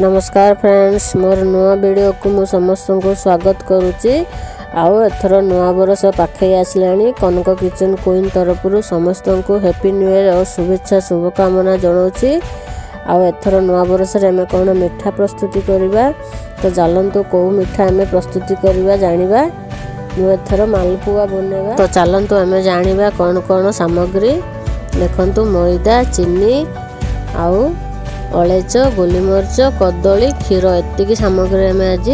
नमस्कार फ्रेंड्स, मोर नुआ वीडियो को मु समस्त को स्वागत करुच्ची। आउ एथर नुआ बरस पाखे आसलानी। कनक किचन क्वीन तरफ समस्त को हैप्पी न्यू ईयर और शुभेच्छा शुभकामना जनाऊँगी। आउ एथर नुआ बरस आम कौन मिठा प्रस्तुति करवा, तो चलतु कौ मिठा आम प्रस्तुति करवा जानिबा। मु एथर मालपुआ बनेगा, तो चलतु आम जानिबा कौन कौन सामग्री। देखंतु मैदा, चीनी, आउ अलैच, गोलमरीच, कदली, क्षीर एतिकी सामग्री आम आज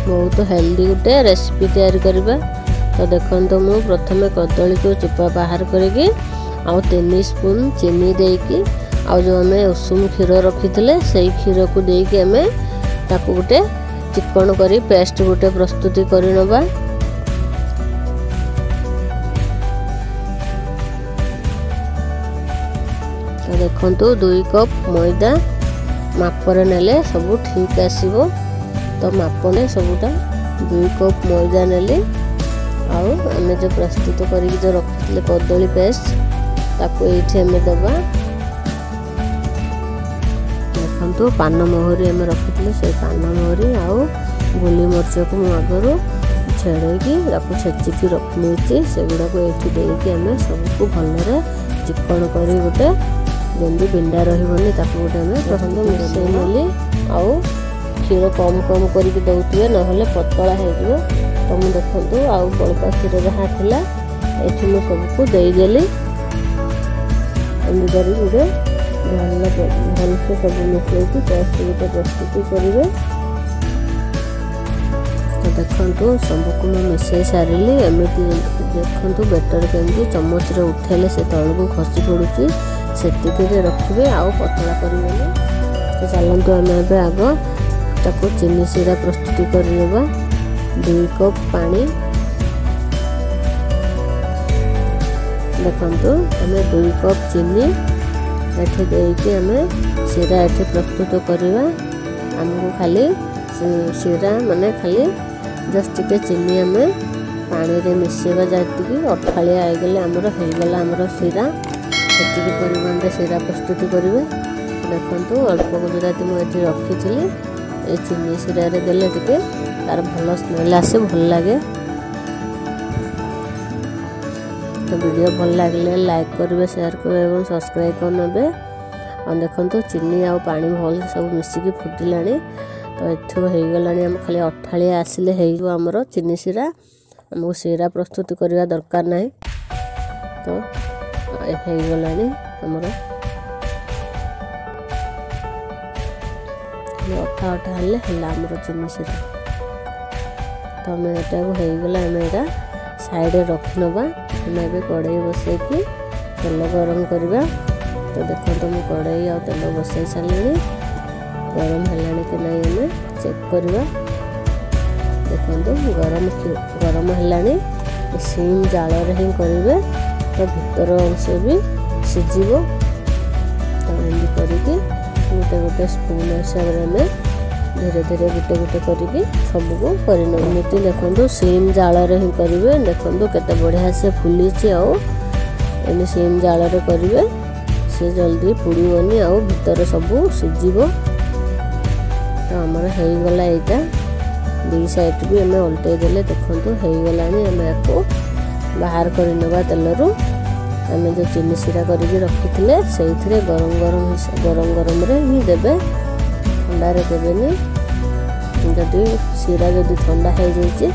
बहुत हेल्दी गोटे रेसिपी तैयारी करवा। तो देखो मु प्रथम कदली को चोपा बाहर करके 3 स्पून चीनी देकी आउ जो आम उषुम क्षीर रखी थे से क्षीर को देकी आम ताकू गोटे चिकन करी पेस्ट गोटे प्रस्तुति करनबा। तो देखंतु 2 कप मैदा मापरे नेले सब ठीक आसीबो। तो मापने सबुटा 2 कप मैदा नेले आउ आमे जो प्रस्तुत करी जो रखिले कदली पेस्ट ताको एठी आमे दबा। देखंतु पान मोहरी आमे रखिले से पान मोहरी आउ गोली मरच को मु आगरो छेड़ेकी ताको छेचिकी रखलेची सेगुडा को एठी देकी आमे सबको भलरे चिकन करी गोटे जल्दी बिंडा रही ताकू गोटे आम प्रथम मिसई नेली। आउ क्षीर कम कम करके दौथे ना पतला हो। तो मुझे देखो आउ बड़का क्षीर जहाँ था ये सबको देदेली एमती कर गोटे भलसे सब मिसई पेस्ट गोटे प्रस्तुति करेंगे। तो देखो सबको मुझे मिसई सारे एमती देखो बेटर केमती चमच उठेले से तल को खसी पड़ुची से रखिए आउ पतला करेंगे। तो चलतु आम आग ताको चीनी सीरा प्रस्तुति करवा। 2 कप पानी देखंतु आम 2 कप चीनी एठी देकी आम सीरा एठी प्रस्तुत करवा। आमको खाली सीरा माने खाली जस्ट टिके चीनी आम पानी रे मिसेबा जाती अठालिया आईगले आमर होगला आमर सीरा सेतिकी परिमाण रे सीरा प्रस्तुति करेंगे। देखो अल्प गुजराती मुझे रखी थी ये चीनी सीरा रे देले टिके तार भल स्मेल आसे भल लगे। तो वीडियो भल लगे लाइक करेंगे, शेयर करेंगे और सब्सक्राइब करने। और देखो चीनी आ पानी भल सब मिसिकी फुटिला। तो एथो होगला आम खाली अठालिया आसिले होमर चीनी सीरा। आमको सीरा प्रस्तुति करवा दरकार ना। तो होगला आमर अठा अठा हेल्ला आमर चीनी सीरा। तो आम यहाँ होगला आम यहाँ साइड रखी नवा। आम कड़ाई बसैकी तेल गरम करवा। तो देखो मुझे कड़ाई आ तेल बसई सारे गरम है कि नहीं आम चेक करवा। देखो गरम है सीम जाल ही करेंगे तो भीतर अंश भी सीझब। तो एमती करके गोटे गोटे स्पून हिसाब से धीरे धीरे गोटे गोटे करके सबको करमती। देखो सीम जाल ही करेंगे। देखो केते बढ़िया से फुली आम सीम जाल करेंगे से जल्दी पुड़ीबनी आउ भीतर सब सीझब। तो आमर होगला यहाँ 2 साइड भी आम उल्टे देले। देखो होगला आम या बाहर करवा तेलरू। आम जो चीनी सीरा करके रखी से गरम गरम रे ही देवे, ठंडा रे देवेनि। जदि सीरा जदि ठंडा हो जाए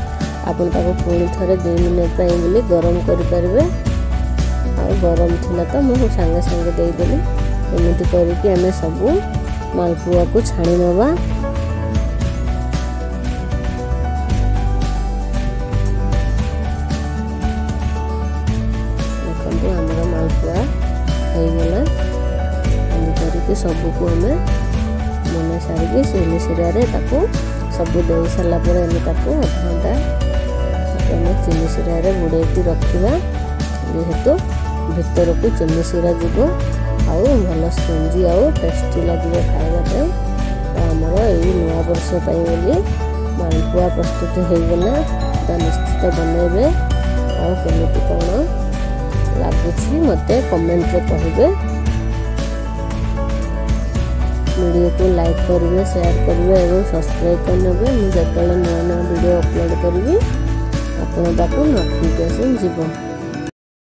आपन ताको पुणी थे 2 मिनट बोली गरम करें। आ गरम थिला तो मुझे सांगे सांगे देदेली। एमती करके आम सब मालपुआ को छाणी नवा। मालपुआ होगला करके सबको आम मन सारिकी चीनी सीरा सब दे सारापर आम अधघंटा चीनी सीरा बुड़ेकी रखा। जेहेतु भीतर को चीनी सीरा जीव आउ भल स्पंजी आउ टेस्टी लगे खावाई। तो आमर यही नुआ वर्ष बोली मालपुआ प्रस्तुत होगला। तो निश्चित बनइबे आउ केमिति कौन लगुच मत कमेंट रे कहिबे। वीडियो को लाइक करेंगे, शेयर करेंगे और सब्सक्राइब करने। मुझे नुआ नुआ वीडियो अपलोड करी आपण पाक नोटिफिकेशन जीव।